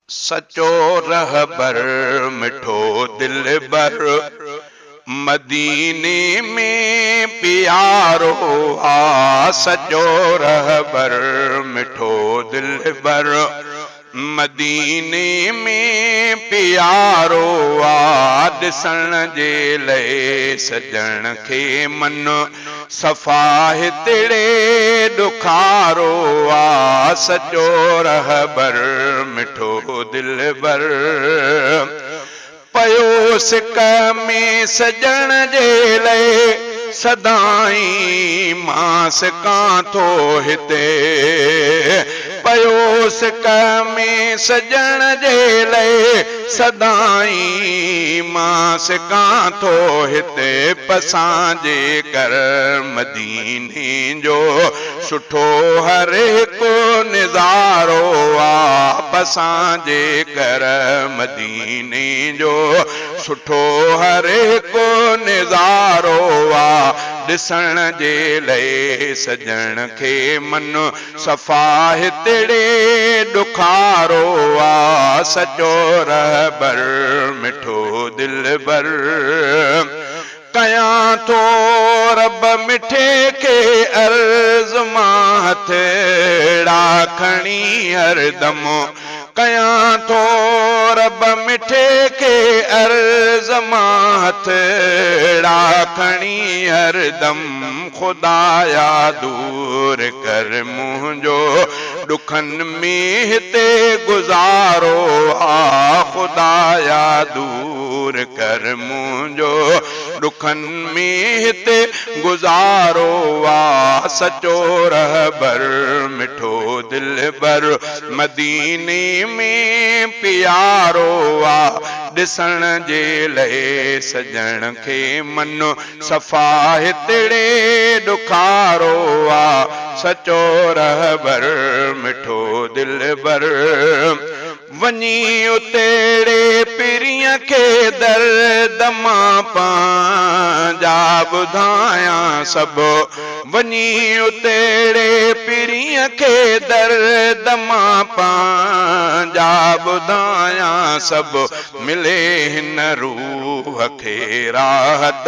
सचो रहबर मिठो दिलबर मदीने में प्यारो आ। सचो रहबर मिठो दिलबर मदीने में प्यारो आ। ॾिसण जे लाइ सजण खे मन सफ़ा हितड़े ॾुखारो आ। सचो रहबर मिठो दिलबर पयो सिक में सजण जे लाइ सदाई मां सिकां थो हिते। पयो सिक में सजण जे लाइ सदाई मां सिकां थो हिते। पसां जे कर मदीने जो सुठो हर हिकु निज़ारो आ। पसां जे कर मदीने जो सुठो हर हिकु निज़ारो आ। ॾिसण जे लाइ सजण खे मन सफ़ा हितड़े ॾुखारो आ। सचो रहबर मिठो दिलबर कयां थो रब मिठे खे अर्ज़ मां हथड़ा खणी हरदम। कयां थो रब मिठे खे अर्ज़ मां हथड़ा खणी हरदम। ख़ुदाया दूर कर मुंहिंजो ॾुखनि में हिते गुज़ारो आ। ख़ुदाया दूर कर मुंहिंजो ॾुखनि में हिते गुज़ारो आ। सचो रहबर मिठो दिलबर मदीने में प्यारो आ। ॾिसण जे लाइ सजण खे मन सफ़ा हितड़े ॾुखारो आ। सचो रहबर मिठो दिलबर वञी उतेड़े पिरीअ खे दर्द मां पंहिंजा ॿुधायां सभु। वञी उतेड़े पिरीअ खे दर्द मां पंहिंजा ॿुधायां सभु। मिले हिन रूह खे राहत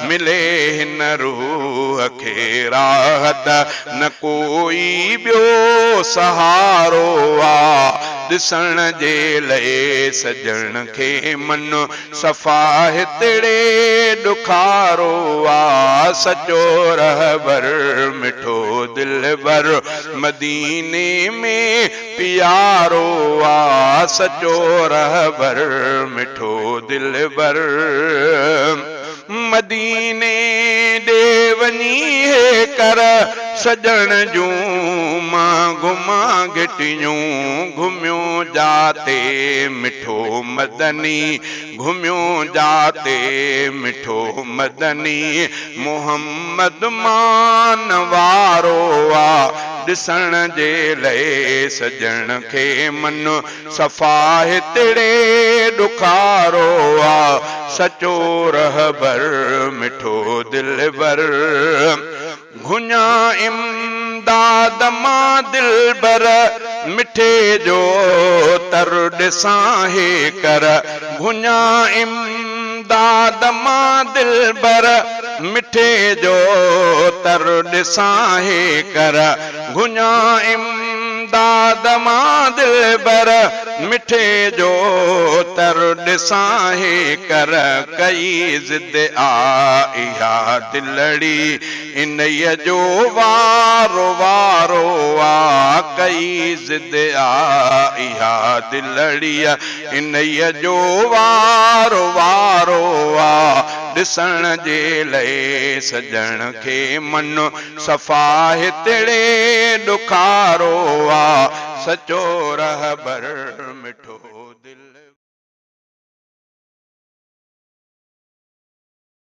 मिले हिन रूह खे राहत न कोई ॿियो सहारो आ। ॾिसण जे लाइ सजण खे मन सफ़ा हितड़े ॾुखारो आ। सचो रहबर मिठो दिलबर मदीने में प्यारो आ। सचो रहबर मिठो दिलबर मदीने ॾे वञी हे कर सजण जूं मां घुमां घिटियूं। घुमियो जाते मिठो मदनी घुमियो जाते मिठो मदनी मोहम्मद मान वारो आ। ॾिसण जे लाइ सजण खे मन सफ़ा हितड़े ॾुखारो आ। सचो रहबर मिठो दिलबर घुञा इमदाद मां दिलबर मिठे जो तर ॾिसां हे कर। घुञा इमदाद मां दिलबर मिठे जो तर ॾिसां हे कर। घुञा इमदाद मां दिलबर मिठे जो तर ॾिसां हे कर। कई ज़िद आ इहा दिलड़ी इन्हीअ जो वारो वारो आ। कई ज़िद आ इहा दिलड़ीअ इन्हीअ जो वारो वारो आ। ॾिसण जे लाइ सजण खे मन सफ़ा हितड़े ॾुखारो आ। सचो रहबर मिठो